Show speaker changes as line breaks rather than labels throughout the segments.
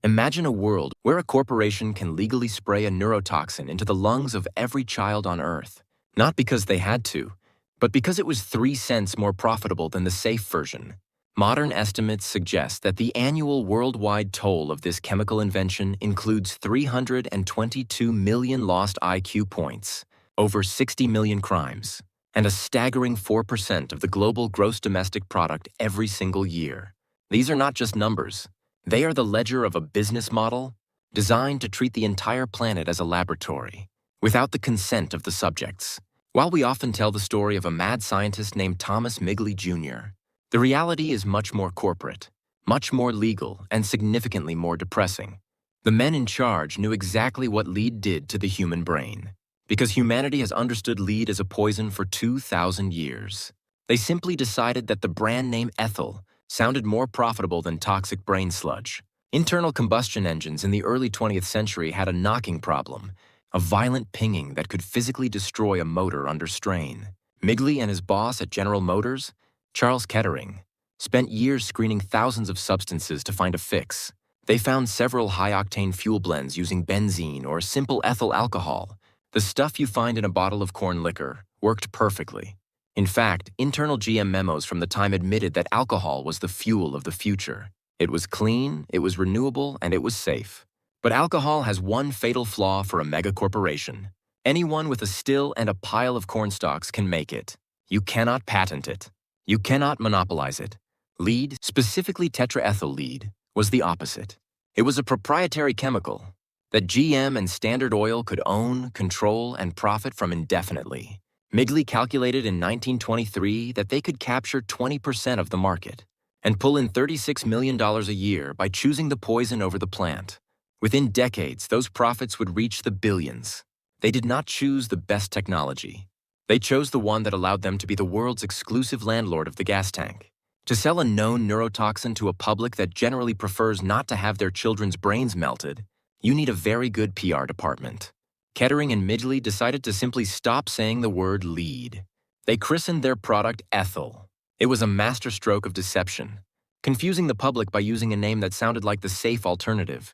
Imagine a world where a corporation can legally spray a neurotoxin into the lungs of every child on Earth, not because they had to, but because it was 3 cents more profitable than the safe version. Modern estimates suggest that the annual worldwide toll of this chemical invention includes 322 million lost IQ points, over 60 million crimes, and a staggering 4% of the global gross domestic product every single year. These are not just numbers. They are the ledger of a business model designed to treat the entire planet as a laboratory, without the consent of the subjects. While we often tell the story of a mad scientist named Thomas Midgley Jr., the reality is much more corporate, much more legal, and significantly more depressing. The men in charge knew exactly what lead did to the human brain, because humanity has understood lead as a poison for 2,000 years. They simply decided that the brand name Ethyl sounded more profitable than toxic brain sludge. Internal combustion engines in the early 20th century had a knocking problem, a violent pinging that could physically destroy a motor under strain. Midgley and his boss at General Motors, Charles Kettering, spent years screening thousands of substances to find a fix. They found several high-octane fuel blends using benzene or simple ethyl alcohol. The stuff you find in a bottle of corn liquor worked perfectly. In fact, internal GM memos from the time admitted that alcohol was the fuel of the future. It was clean, it was renewable, and it was safe. But alcohol has one fatal flaw for a mega corporation. Anyone with a still and a pile of corn stalks can make it. You cannot patent it. You cannot monopolize it. Lead, specifically tetraethyl lead, was the opposite. It was a proprietary chemical that GM and Standard Oil could own, control, and profit from indefinitely. Midgley calculated in 1923 that they could capture 20% of the market and pull in $36 million a year by choosing the poison over the plant. Within decades, those profits would reach the billions. They did not choose the best technology. They chose the one that allowed them to be the world's exclusive landlord of the gas tank. To sell a known neurotoxin to a public that generally prefers not to have their children's brains melted, you need a very good PR department. Kettering and Midgley decided to simply stop saying the word lead. They christened their product Ethyl. It was a masterstroke of deception, confusing the public by using a name that sounded like the safe alternative,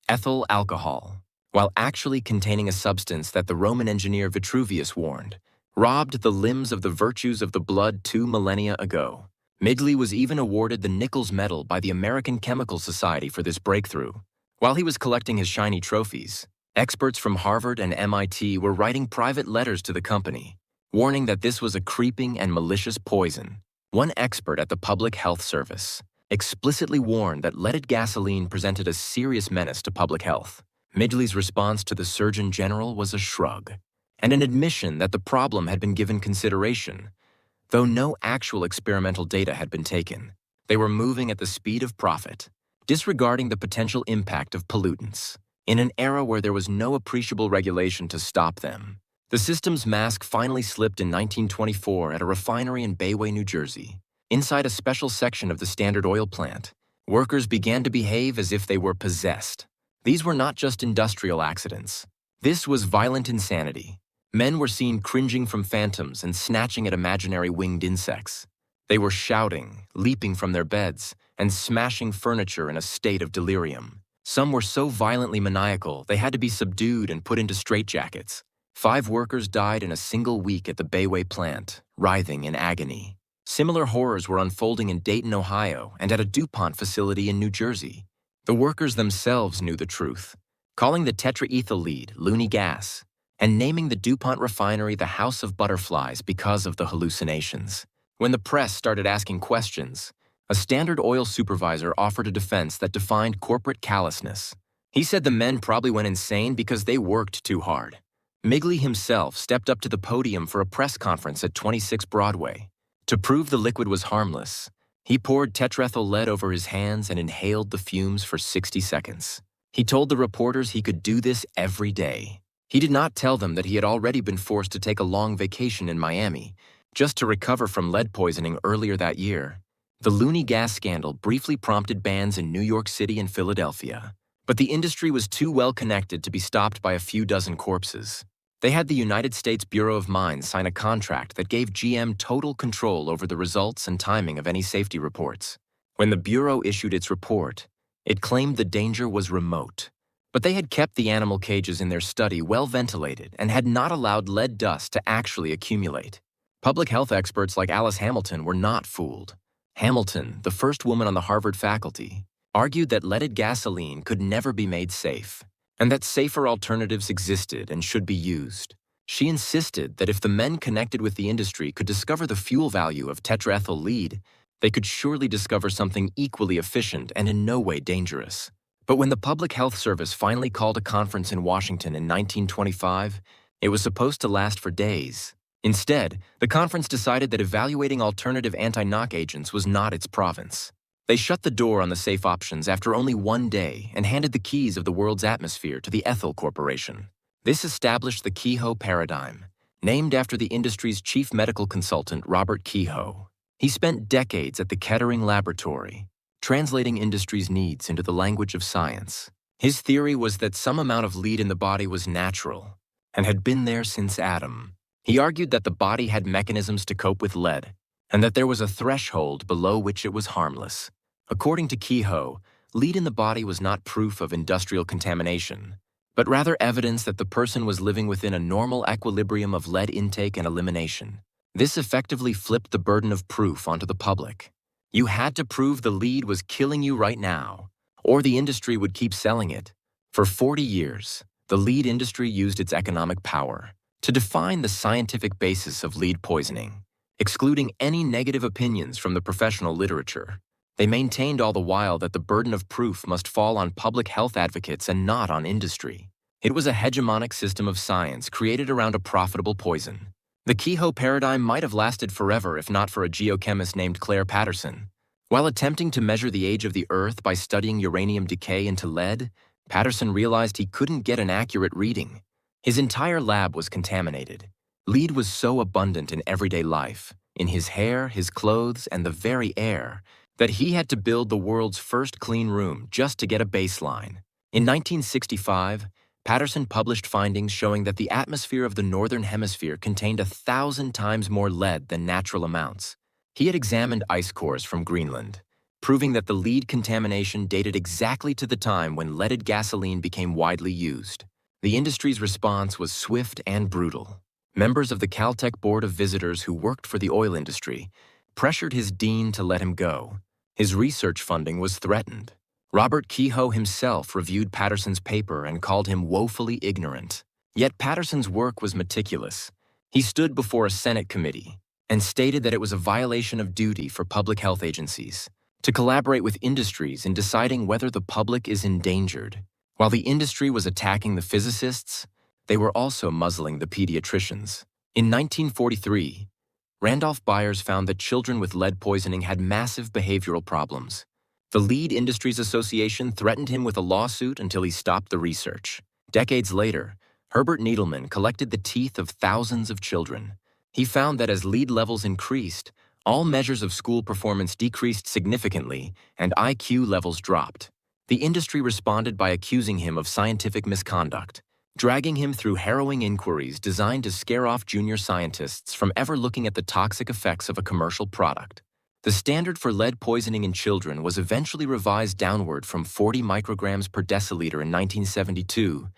ethyl alcohol, while actually containing a substance that the Roman engineer Vitruvius warned, robbed the limbs of the virtues of the blood 2 millennia ago. Midgley was even awarded the Nichols Medal by the American Chemical Society for this breakthrough. While he was collecting his shiny trophies, experts from Harvard and MIT were writing private letters to the company, warning that this was a creeping and malicious poison. One expert at the Public Health Service explicitly warned that leaded gasoline presented a serious menace to public health. Midgley's response to the Surgeon General was a shrug, and an admission that the problem had been given consideration, though no actual experimental data had been taken. They were moving at the speed of profit, disregarding the potential impact of pollutants. In an era where there was no appreciable regulation to stop them, the system's mask finally slipped in 1924 at a refinery in Bayway, New Jersey. Inside a special section of the Standard Oil plant, workers began to behave as if they were possessed. These were not just industrial accidents. This was violent insanity. Men were seen cringing from phantoms and snatching at imaginary winged insects. They were shouting, leaping from their beds, and smashing furniture in a state of delirium. Some were so violently maniacal they had to be subdued and put into straitjackets. 5 workers died in a single week at the Bayway plant, writhing in agony. Similar horrors were unfolding in Dayton, Ohio, and at a DuPont facility in New Jersey. The workers themselves knew the truth, calling the tetraethyl lead loony gas, and naming the DuPont refinery the House of Butterflies because of the hallucinations. When the press started asking questions, a Standard Oil supervisor offered a defense that defined corporate callousness. He said the men probably went insane because they worked too hard. Midgley himself stepped up to the podium for a press conference at 26 Broadway. To prove the liquid was harmless, he poured tetraethyl lead over his hands and inhaled the fumes for 60 seconds. He told the reporters he could do this every day. He did not tell them that he had already been forced to take a long vacation in Miami, just to recover from lead poisoning earlier that year. The loony gas scandal briefly prompted bans in New York City and Philadelphia, but the industry was too well connected to be stopped by a few dozen corpses. They had the United States Bureau of Mines sign a contract that gave GM total control over the results and timing of any safety reports. When the Bureau issued its report, It claimed the danger was remote. But they had kept the animal cages in their study well ventilated and had not allowed lead dust to actually accumulate. Public health experts like Alice Hamilton were not fooled. Hamilton, the first woman on the Harvard faculty, argued that leaded gasoline could never be made safe, and that safer alternatives existed and should be used. She insisted that if the men connected with the industry could discover the fuel value of tetraethyl lead, they could surely discover something equally efficient and in no way dangerous. But when the Public Health Service finally called a conference in Washington in 1925, it was supposed to last for days. Instead, the conference decided that evaluating alternative anti-knock agents was not its province. They shut the door on the safe options after only one day and handed the keys of the world's atmosphere to the Ethyl Corporation. This established the Kehoe paradigm, named after the industry's chief medical consultant, Robert Kehoe. He spent decades at the Kettering Laboratory, translating industry's needs into the language of science. His theory was that some amount of lead in the body was natural and had been there since Adam. He argued that the body had mechanisms to cope with lead and that there was a threshold below which it was harmless. According to Kehoe, lead in the body was not proof of industrial contamination, but rather evidence that the person was living within a normal equilibrium of lead intake and elimination. This effectively flipped the burden of proof onto the public. You had to prove the lead was killing you right now, or the industry would keep selling it. For 40 years, the lead industry used its economic power to define the scientific basis of lead poisoning, excluding any negative opinions from the professional literature. They maintained all the while that the burden of proof must fall on public health advocates and not on industry. It was a hegemonic system of science created around a profitable poison. The Kehoe paradigm might have lasted forever if not for a geochemist named Clair Patterson. While attempting to measure the age of the Earth by studying uranium decay into lead, Patterson realized he couldn't get an accurate reading. His entire lab was contaminated. Lead was so abundant in everyday life, in his hair, his clothes, and the very air, that he had to build the world's first clean room just to get a baseline. In 1965, Patterson published findings showing that the atmosphere of the Northern Hemisphere contained 1,000 times more lead than natural amounts. He had examined ice cores from Greenland, proving that the lead contamination dated exactly to the time when leaded gasoline became widely used. The industry's response was swift and brutal. Members of the Caltech Board of Visitors who worked for the oil industry pressured his dean to let him go. His research funding was threatened. Robert Kehoe himself reviewed Patterson's paper and called him woefully ignorant. Yet Patterson's work was meticulous. He stood before a Senate committee and stated that it was a violation of duty for public health agencies to collaborate with industries in deciding whether the public is endangered. While the industry was attacking the physicists, they were also muzzling the pediatricians. In 1943, Randolph Byers found that children with lead poisoning had massive behavioral problems. The Lead Industries Association threatened him with a lawsuit until he stopped the research. Decades later, Herbert Needleman collected the teeth of thousands of children. He found that as lead levels increased, all measures of school performance decreased significantly and IQ levels dropped. The industry responded by accusing him of scientific misconduct, dragging him through harrowing inquiries designed to scare off junior scientists from ever looking at the toxic effects of a commercial product. The standard for lead poisoning in children was eventually revised downward from 40 micrograms per deciliter in 1972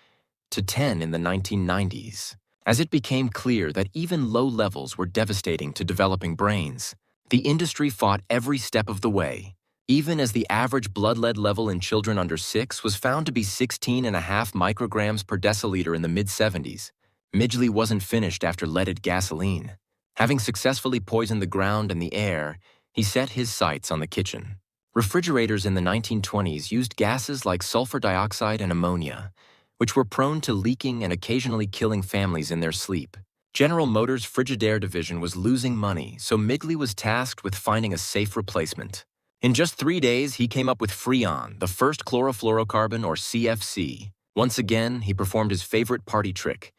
to 10 in the 1990s. As it became clear that even low levels were devastating to developing brains, the industry fought every step of the way, even as the average blood lead level in children under 6 was found to be 16.5 micrograms per deciliter in the mid-70s. Midgley wasn't finished after leaded gasoline. Having successfully poisoned the ground and the air, he set his sights on the kitchen. Refrigerators in the 1920s used gases like sulfur dioxide and ammonia, which were prone to leaking and occasionally killing families in their sleep. General Motors' Frigidaire division was losing money, so Midgley was tasked with finding a safe replacement. In just 3 days, he came up with Freon, the first chlorofluorocarbon, or CFC. Once again, he performed his favorite party trick.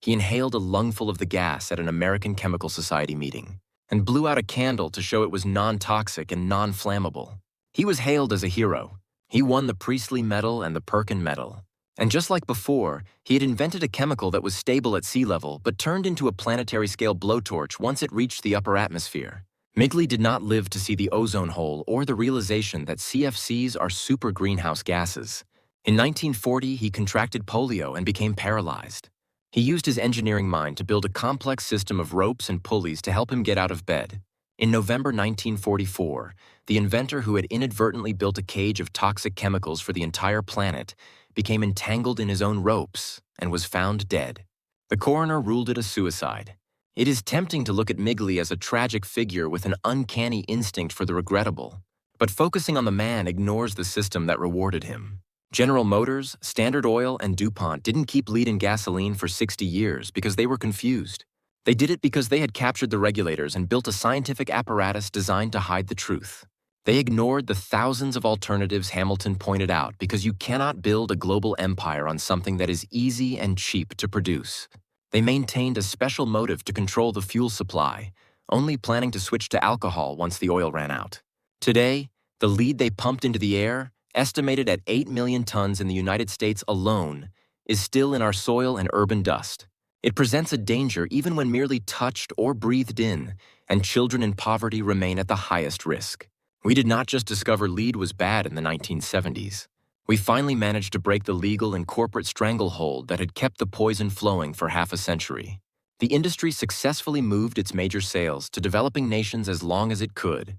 He inhaled a lungful of the gas at an American Chemical Society meeting and blew out a candle to show it was non-toxic and non-flammable. He was hailed as a hero. He won the Priestley Medal and the Perkin Medal. And just like before, he had invented a chemical that was stable at sea level but turned into a planetary-scale blowtorch once it reached the upper atmosphere. Midgley did not live to see the ozone hole or the realization that CFCs are super greenhouse gases. In 1940, he contracted polio and became paralyzed. He used his engineering mind to build a complex system of ropes and pulleys to help him get out of bed. In November 1944, the inventor who had inadvertently built a cage of toxic chemicals for the entire planet became entangled in his own ropes and was found dead. The coroner ruled it a suicide. It is tempting to look at Midgley as a tragic figure with an uncanny instinct for the regrettable, but focusing on the man ignores the system that rewarded him. General Motors, Standard Oil, and DuPont didn't keep lead in gasoline for 60 years because they were confused. They did it because they had captured the regulators and built a scientific apparatus designed to hide the truth. They ignored the thousands of alternatives Hamilton pointed out because you cannot build a global empire on something that is easy and cheap to produce. They maintained a special motive to control the fuel supply, only planning to switch to alcohol once the oil ran out. Today, the lead they pumped into the air, estimated at 8 million tons in the United States alone, is still in our soil and urban dust. It presents a danger even when merely touched or breathed in, and children in poverty remain at the highest risk. We did not just discover lead was bad in the 1970s. We finally managed to break the legal and corporate stranglehold that had kept the poison flowing for half a century. The industry successfully moved its major sales to developing nations as long as it could,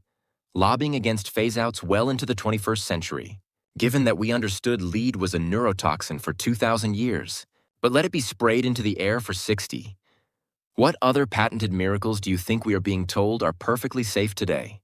lobbying against phase-outs well into the 21st century. Given that we understood lead was a neurotoxin for 2,000 years, but let it be sprayed into the air for 60. What other patented miracles do you think we are being told are perfectly safe today?